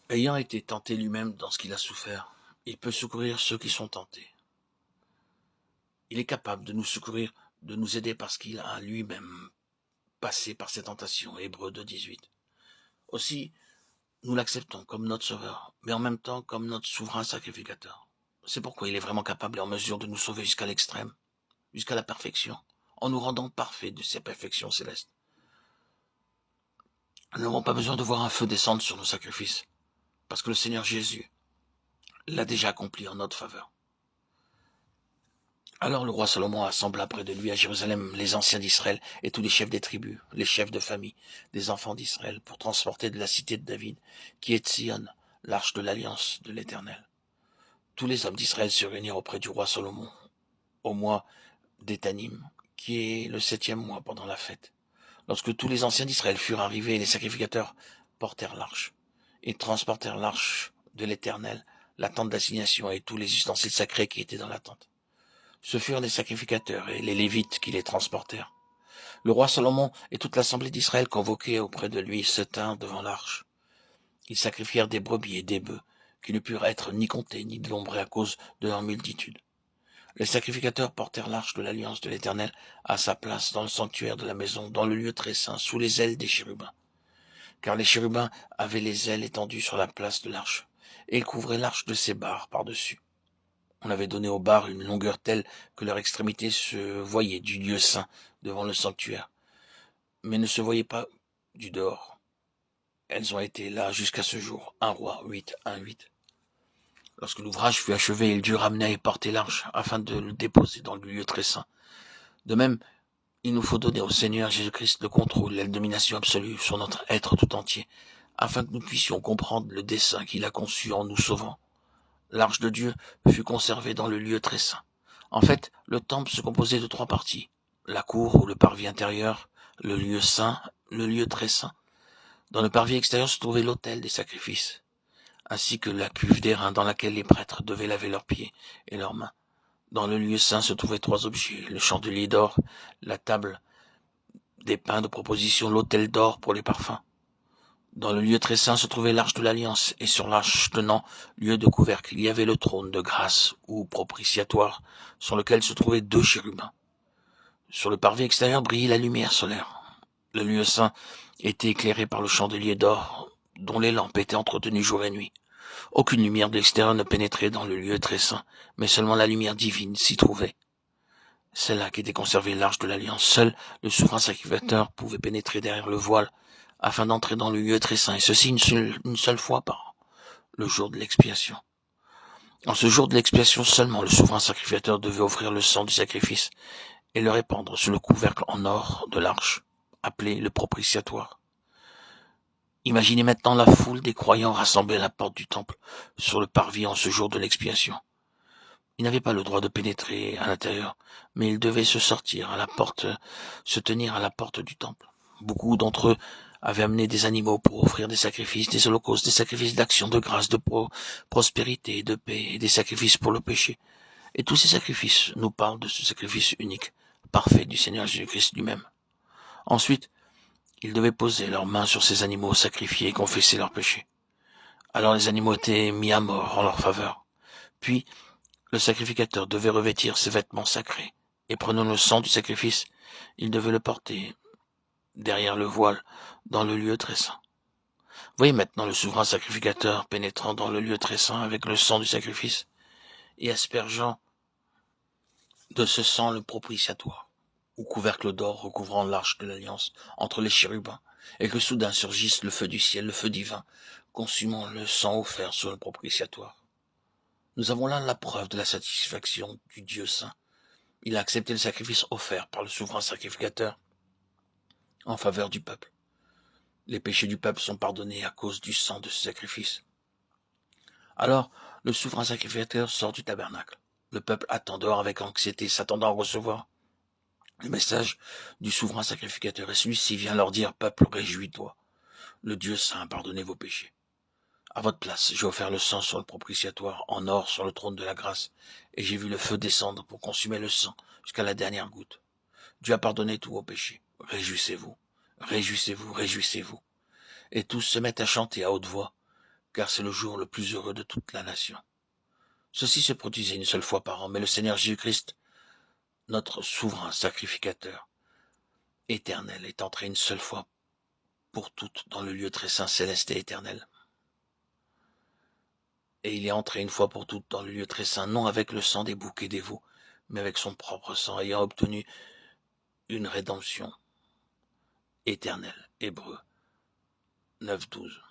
Ayant été tenté lui-même dans ce qu'il a souffert, il peut secourir ceux qui sont tentés. Il est capable de nous secourir, de nous aider parce qu'il a lui-même passé par ces tentations. Hébreux 2,18. Aussi, nous l'acceptons comme notre sauveur, mais en même temps comme notre souverain sacrificateur. C'est pourquoi il est vraiment capable et en mesure de nous sauver jusqu'à l'extrême, jusqu'à la perfection, en nous rendant parfaits de ses perfections célestes. Nous n'avons pas besoin de voir un feu descendre sur nos sacrifices, parce que le Seigneur Jésus l'a déjà accompli en notre faveur. Alors le roi Salomon assembla près de lui à Jérusalem les anciens d'Israël et tous les chefs des tribus, les chefs de famille des enfants d'Israël, pour transporter de la cité de David, qui est Sion, l'arche de l'alliance de l'Éternel. Tous les hommes d'Israël se réunirent auprès du roi Salomon, au mois d'Étanim, qui est le 7e mois pendant la fête. Lorsque tous les anciens d'Israël furent arrivés, les sacrificateurs portèrent l'arche. Ils transportèrent l'arche de l'Éternel, la tente d'assignation et tous les ustensiles sacrés qui étaient dans la tente. Ce furent les sacrificateurs et les Lévites qui les transportèrent. Le roi Salomon et toute l'assemblée d'Israël convoqués auprès de lui se tinrent devant l'arche. Ils sacrifièrent des brebis et des bœufs, qui ne purent être ni comptés ni dénombrés à cause de leur multitude. Les sacrificateurs portèrent l'arche de l'alliance de l'Éternel à sa place dans le sanctuaire de la maison, dans le lieu très saint, sous les ailes des chérubins. Car les chérubins avaient les ailes étendues sur la place de l'arche, et ils couvraient l'arche de ses barres par-dessus. On avait donné aux barres une longueur telle que leur extrémité se voyait du lieu saint devant le sanctuaire, mais ne se voyait pas du dehors. Elles ont été là jusqu'à ce jour. 1 Roi 8, 1-8. Lorsque l'ouvrage fut achevé, il dut ramener et porter l'arche afin de le déposer dans le lieu très saint. De même, il nous faut donner au Seigneur Jésus-Christ le contrôle et la domination absolue sur notre être tout entier, afin que nous puissions comprendre le dessein qu'il a conçu en nous sauvant. L'arche de Dieu fut conservée dans le lieu très saint. En fait, le temple se composait de 3 parties. La cour ou le parvis intérieur, le lieu saint, le lieu très saint. Dans le parvis extérieur se trouvait l'autel des sacrifices, ainsi que la cuve d'airain dans laquelle les prêtres devaient laver leurs pieds et leurs mains. Dans le lieu saint se trouvaient 3 objets, le chandelier d'or, la table des pains de proposition, l'autel d'or pour les parfums. Dans le lieu très saint se trouvait l'arche de l'alliance, et sur l'arche tenant lieu de couvercle, il y avait le trône de grâce ou propitiatoire, sur lequel se trouvaient 2 chérubins. Sur le parvis extérieur brillait la lumière solaire. Le lieu saint était éclairé par le chandelier d'or, dont les lampes étaient entretenues jour et nuit. Aucune lumière de l'extérieur ne pénétrait dans le lieu très saint, mais seulement la lumière divine s'y trouvait. C'est là qu'était conservée l'arche de l'alliance. Seul le souverain sacrificateur pouvait pénétrer derrière le voile afin d'entrer dans le lieu très saint, et ceci une seule fois par an, le jour de l'expiation. En ce jour de l'expiation seulement, le souverain sacrificateur devait offrir le sang du sacrifice et le répandre sur le couvercle en or de l'arche, appelé le propitiatoire. Imaginez maintenant la foule des croyants rassemblés à la porte du temple, sur le parvis en ce jour de l'expiation. Ils n'avaient pas le droit de pénétrer à l'intérieur, mais ils devaient se tenir à la porte du temple. Beaucoup d'entre eux avaient amené des animaux pour offrir des sacrifices, des holocaustes, des sacrifices d'action, de grâce, de prospérité, de paix, et des sacrifices pour le péché. Et tous ces sacrifices nous parlent de ce sacrifice unique, parfait du Seigneur Jésus-Christ lui-même. Ensuite, ils devaient poser leurs mains sur ces animaux sacrifiés et confesser leurs péchés. Alors les animaux étaient mis à mort en leur faveur. Puis, le sacrificateur devait revêtir ses vêtements sacrés, et prenant le sang du sacrifice, il devait le porter derrière le voile, dans le lieu très saint. Voyez maintenant le souverain sacrificateur pénétrant dans le lieu très saint avec le sang du sacrifice, et aspergeant de ce sang le propitiatoire, ou couvercle d'or recouvrant l'arche de l'alliance entre les chérubins, et que soudain surgisse le feu du ciel, le feu divin, consumant le sang offert sur le propitiatoire. Nous avons là la preuve de la satisfaction du Dieu saint. Il a accepté le sacrifice offert par le souverain sacrificateur en faveur du peuple. Les péchés du peuple sont pardonnés à cause du sang de ce sacrifice. Alors, le souverain sacrificateur sort du tabernacle. Le peuple attend dehors avec anxiété, s'attendant à recevoir le message du souverain sacrificateur. Et celui-ci vient leur dire, peuple, réjouis-toi. Le Dieu saint a pardonné vos péchés. À votre place, j'ai offert le sang sur le propitiatoire, en or sur le trône de la grâce, et j'ai vu le feu descendre pour consumer le sang jusqu'à la dernière goutte. Dieu a pardonné tous vos péchés. Réjouissez-vous, réjouissez-vous, réjouissez-vous. Et tous se mettent à chanter à haute voix. car c'est le jour le plus heureux de toute la nation. Ceci se produisait une seule fois par an, mais le Seigneur Jésus-Christ, notre souverain sacrificateur éternel, est entré une seule fois pour toutes dans le lieu très saint, céleste et éternel. Et il est entré une fois pour toutes dans le lieu très saint, non avec le sang des boucs et des veaux, mais avec son propre sang, ayant obtenu une rédemption éternelle. Hébreux 9, 12.